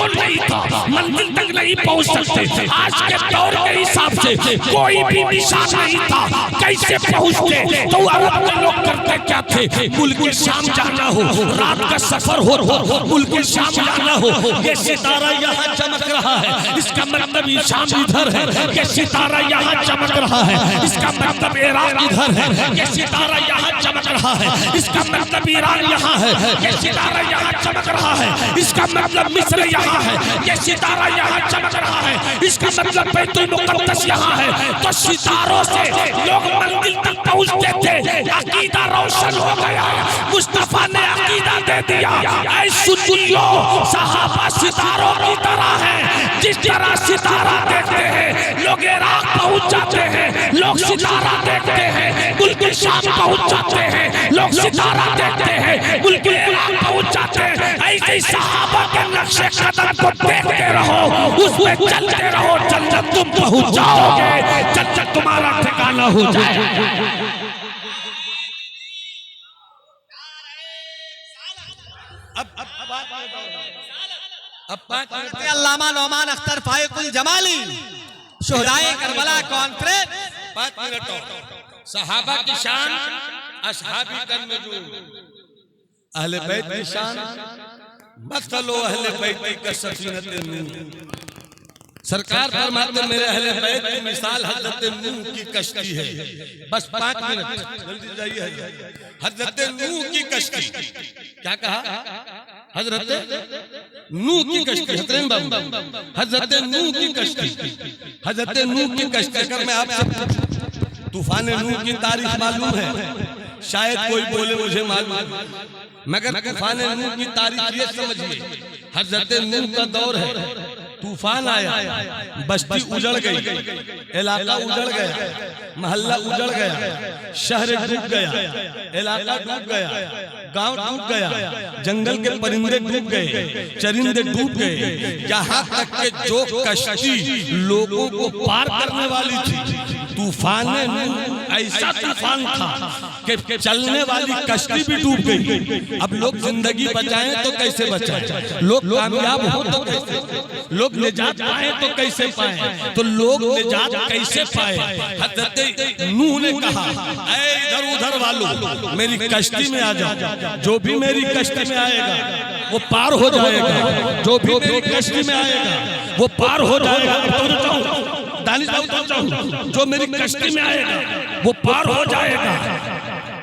Control नहीं था, मंजिल तक नहीं पहुंच सकते। आज के दौर के हिसाब से कोई भी निशान नहीं था कैसे पहुंचते। तो अरब के लोग करते क्या थे, मुल्क शाम जाना हो, रात का सफर हो, मुल्क शाम जाना हो, ये सितारा यहाँ चमक रहा है, इसका मतलब ये शाम इधर है। ये सितारा यहाँ चमक रहा है, इसका मतलब इराक इधर है। ये सितारा यहाँ चमक रहा है, इसका मतलब ईरान यहाँ है। ये सितारा यहाँ चमक रहा है, इसका मतलब मिस्र यहाँ है। ये सितारा यहाँ चमक रहा है, इसका मतलब बैतुल मुक़द्दस यहाँ है। तो सितारों से लोग मंजिल तक पहुँचते थे। अकीदा रोशन हो गया, मुस्तफा ने अकीदा दे दिया। ऐ सुन लो, सहाबा सितारों की तरह है। जिस तरह सितारा देखते हैं लोग इराक पहुँच जाते हैं, लोग सितारा देखते हैं मुल्क शाम पहुँच जाते हैं, लोग सितारा देखते हैं मुल्क इराक पहुँच जाते हैं। ऐसे सहाबा के नक्शे कदम को देखते रहो, उसमें चलते रहो, जन्नत तुम पहुँच जाओगे, जन्नत तुम्हारा ठिकाना हो जाएगा। अल्लामा नौमान अख्तर फाइकुल जमाली शुहदाए करबला कॉन्फ्रेंस 5 मिनट और। सहाबा की शान, असहाबी कन नजूम, अहले बैत की शान, मसलो अहले बैत का सफीनत नूह। सरकार फरमाते मेरे अहले बैत की मिसाल हजरत नूह की कश्ती है। बस 5 मिनट जल्दी जाइए। हजरत नूह की कश्ती, क्या कहा? हजरत नूह की कश्ती, हजरत नूह की कश्ती, हजरत नूह की कश्ती। अगर मैं आपसे तूफान नूह की तारीख मालूम है, शायद कोई बोले मुझे मालूम, मगर तूफान नूह की तारीख ये समझिए, हजरत नूह का दौर है। तूफान आया, बस्ती उजड़ गई, इलाका उजड़ गया, मोहल्ला उजड़ गया, शहर डूब गया, इलाका डूब गया, गांव डूब गया, जंगल के परिंदे डूब गए, चरिंदे डूब गए। यहाँ तक के जो कश्ती लोगों को पार करने वाली थी, तूफान ऐसा तूफान था कि चलने वाली कश्ती भी डूब गई। अब लोग जिंदगी बचाएं तो कैसे बचाएं, लोग कामयाब हो तो कैसे, लोग निजात पाए तो कैसे पाए, तो लोग निजात कैसे पाए? हजरत नूह ने कहा, ऐ इधर उधर वालों मेरी कश्ती में आ जाओ, जो भी मेरी कश्ती में आएगा वो पार हो जाएगा, जो भी मेरी कश्ती में आएगा वो पार हो जाएगा। जो मेरी कश्ती में आएगा वो पार हो जाएगा।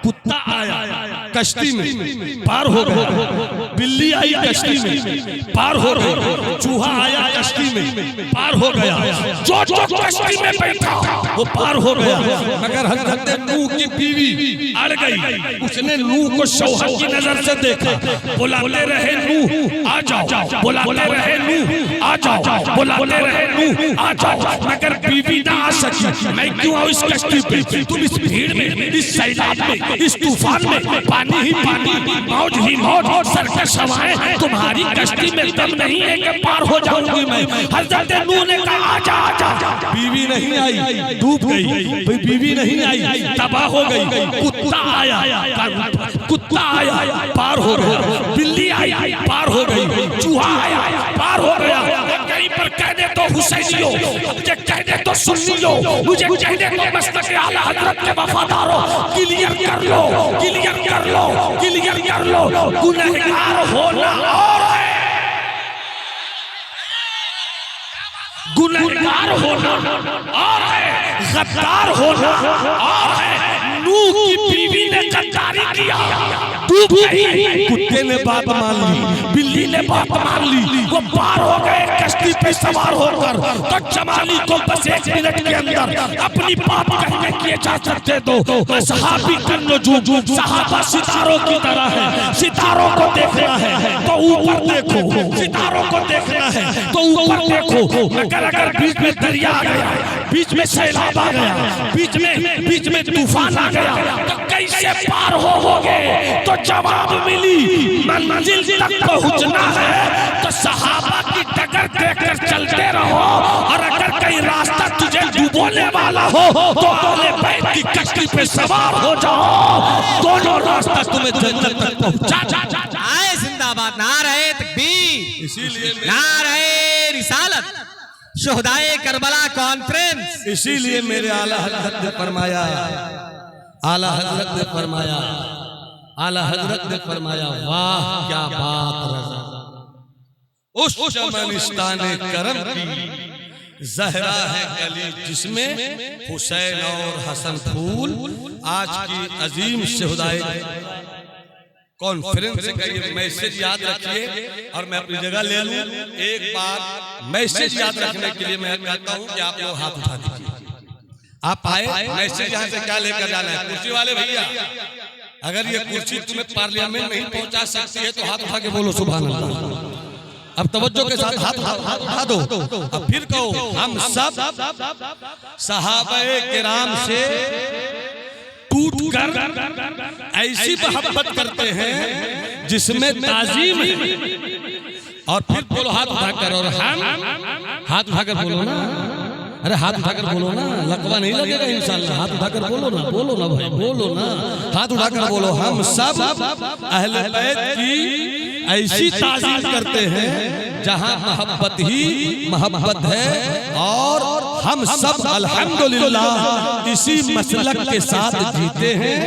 कुत्ता आया कश्ती में, पार हो गया। बिल्ली आई कश्ती में, पार हो गई। चूहा आया कश्ती में, पार हो गया। जो जो कश्ती में बैठा वो पार हो गया। मगर हजरत नूह की बीवी अड़ गई, उसने नूह को शौहर की नजर से देखा। बुलाते रहे नूह आ जाओ, बुलाते रहे नूह आ जाओ, बुलाते रहे नूह आ जाओ, मगर बीवी ना आ सकी। मैं क्यों आऊं इस कश्ती पे? तुम इस भीड़ में, इस सैलाब में, इस तूफान में, पानी ही पानी, मौज ही मौज, सरकश हवाएं, तुम्हारी कश्ती में दम नहीं है कि पार हो जाऊंगी मैं। हजरत नूह ने कहा आजा आजा। बीवी नहीं आई, डूब गई। बीवी नहीं आई, तबाह हो गई। कुत्ता आया, कुत्ता आया, पार हो गया। बिल्ली आई, पार हो गई। चूहा आया, पार हो गया। कहीं पर कह दे तो हुसैनियों, मुझे कह दे तो सुन्नियों, मुझे कह दे तो मस्तक आला हजरत के वफादारों, क्लियर कर लो, क्लियर कर लो, क्लियर कर लो। गुनहगार होना और है, गुनहगार होना और है, गद्दार होना और है। नूह की बीवी ने गद्दारी किया, डूब गई। कुत्ते ने बात मान ली, बिल्ली ने बात मान ली, वो पार हो गए कश्ती पे सवार होकर। तो जमाली को बस 1 मिनट के अंदर अपनी बात कहने की इजाजत दे दो। सहाबी का नजूम, सहाबा सितारों की तरह है। सितारों को देखना है तो ऊपर देखो, सितारों को देखना है तो ऊपर देखो। मगर अगर बीच में दरिया आ गया, बीच में सैलाब आ गया, बीच में तूफान आ गया, तो कैसे पार होगे? तो जवाब मिली, मंजिल तक पहुंचना है तो सहाबा की टक्कर देखकर चलते रहो। और अगर कहीं रास्ता तुझे डुबोने वाला हो तो अहले बैत की कश्ती पे सवार हो जाओ, दोनों रास्ता तुम्हें जन्नत तक पहुंचा। आए जिंदाबाद, नारे तकबीर। इसीलिए नारे रिसालत शुहदाए करबला कॉन्फ्रेंस। इसीलिए मेरे आला हजरत ने फरमाया, आला हजरत ने फरमाया, आला हजरत ने फरमाया, वाह क्या बात रज़ा, उस चमनिस्ताने करम की जहरा है गली जिसमें हुसैन और हसन फूल। आज की अजीम शुहदाए कॉन्फ्रेंस का ये मैसेज याद रखिए और मैं अपनी जगह ले लूं। एक बार मैसेज याद रखने के लिए मैं कहता हूं कि आप लोग हाथ उठा दीजिए। आप आए, मैसेज यहाँ से क्या लेकर जाना है? कुर्सी वाले भैया, अगर ये कुर्सी तुम्हें पार्लियामेंट नहीं पहुंचा सकती है तो हाथ उठा के बोलो सुभान अल्लाह। अब तवज्जो के साथ हाथ उठा दो। अब फिर कहो, हम सब सहाबाए किराम से टूट कर ऐसी मोहब्बत करते हैं जिसमें ताजीम है। और फिर बोलो हाथ उठाकर, और हम हाथ उठाकर बोलो ना, अरे हाथ उठाकर बोलो ना, लकवा नहीं लगेगा इंशाल्लाह। हाथ उठाकर बोलो ना, बोलो ना भाई, बोलो ना, हाथ उठाकर बोलो। हम सब अहले बैत की ऐसी ताज़ीम करते हैं जहां मोहब्बत ही मोहब्बत है, और हम सब अल्हम्दुलिल्लाह इसी मसलक के साथ जीते हैं।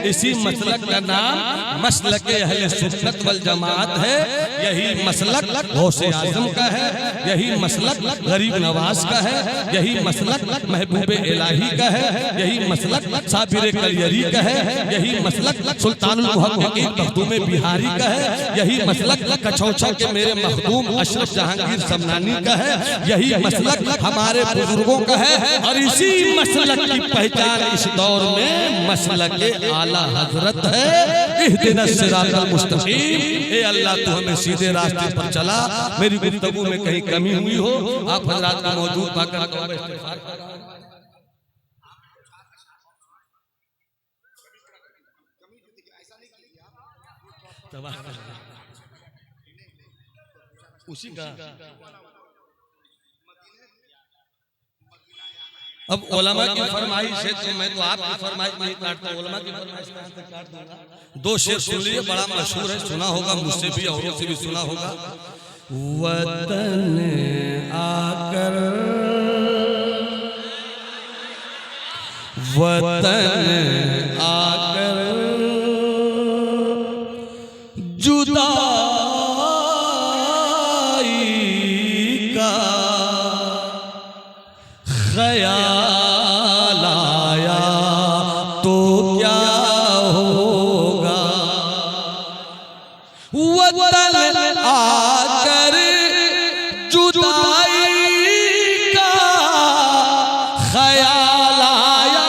इसी मसलक का नाम मसलक अहले सुन्नत वल जमात है। यही मसलक गौसे आज़म का है, यही मसलक गरीब नवाज का है, यही मसलक महबूब इलाही का है, यही मसलक साबिर कलियरी का है, यही मसलक सुल्तानुल मुहक्किकीन मखदूम बिहारी का है, यही मसलक कछौछा के मेरे मखदूम अशरफ जहांगीर समनानी का है, यही मसलक हमारे बुजुर्गों का है। और इसी मसलक की पहचान इस दौर में मसलक आला हजरत है। इहदिनस सिरातल मुस्तकीम, ए अल्लाह तू हमें सीधे रास्ते पर चला। मेरी गुफ्तगू में कहीं कमी हुई हो, आप हजरात को मौजूद पाकर उसी का। अब उलमा की फरमाइश है तो मैं तो आपकी फरमाइश नहीं काटता, उलमा की फरमाइश से काट दूंगा। दो शेर सुन लिए, बड़ा मशहूर है, सुना होगा मुझसे भी, औरों से भी सुना होगा। वतन आकर, वतन आकर जुदा ख्याल आया तो क्या होगा। वतन आकर जुदाई का ख्याल आया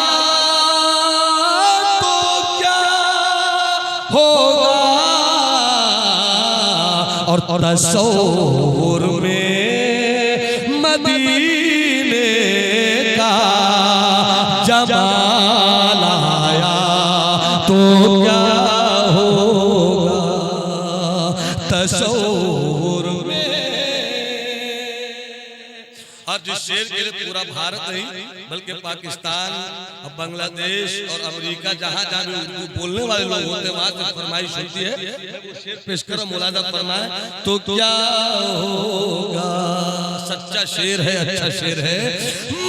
तो क्या होगा। और तसव्वुर में मदीने का जमाल आया तो क्या होगा। तसव्वुर में, और जिस शेर के लिए पूरा भारत नहीं बल्कि पाकिस्तान और बांग्लादेश और अमेरिका जहां जहां भी उर्दू बोलने वाले लोग होते हैं वहां से फरमाइश होती है, शेर पेश करो, मुलाजा फरमाए तो क्या होगा। सच्चा शेर है, अच्छा शेर है।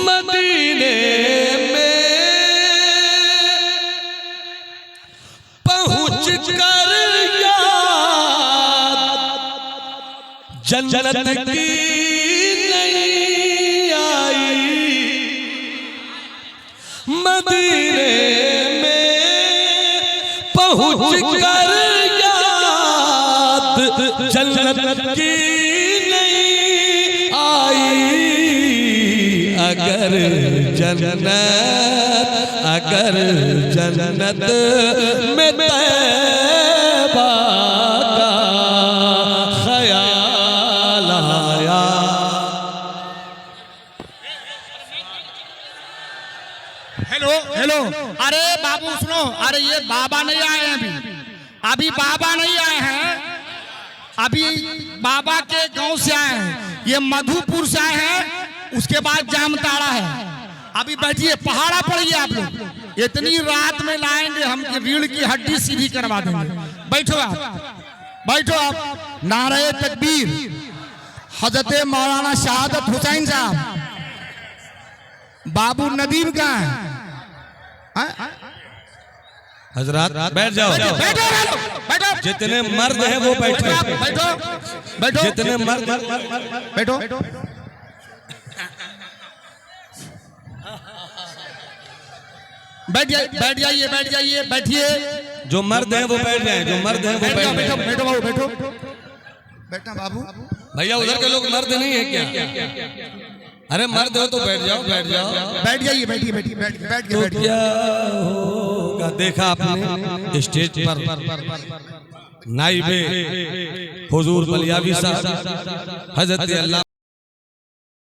मदीने में पहुंच कर याद जन्नत की नहीं आई। मदीने में पहुंच कर याद जन्नत की नहीं आई। अगर जन्नत में तैबा का ख्याल आया। हेलो हेलो, अरे बाबू सुनो, अरे ये बाबा नहीं आए हैं, अभी बाबा नहीं आए हैं, अभी बाबा के गांव से आए हैं, ये मधुपुर से आए हैं, उसके बाद जामताड़ा है। अभी बैठिए, पहाड़ा पड़िए आप लोग, इतनी रात में लाएंगे हम कि रीढ़ की हड्डी सीधी करवा देंगे। बैठो आप, बैठो आप। नारे तकबीर, हजरत मौलाना शहादत हुसैन साहब, बाबू नदीम कहाँ है? हजरात बैठ जाओ। बैठो बैठो जितने मर्द हैं वो बैठो। बैठो बैठो जितने मर्द बैठो। बैठ जाइए बैठिए। जो मर्द हैं वो बैठ जाएं, जो मर्द हैं वो बैठ जाएं। बैठो बाबू बैठो। बैठना बाबू। भैया उधर के लोग मर्द नहीं है क्या? अरे मर्द हो तो बैठ जाओ, बैठ जाओ। बैठ जाइए, बैठिए बैठ तो क्या होगा देखा आपने स्टेज पर नाइबे हुजूर बलियावी साहब हजरत अल्लाह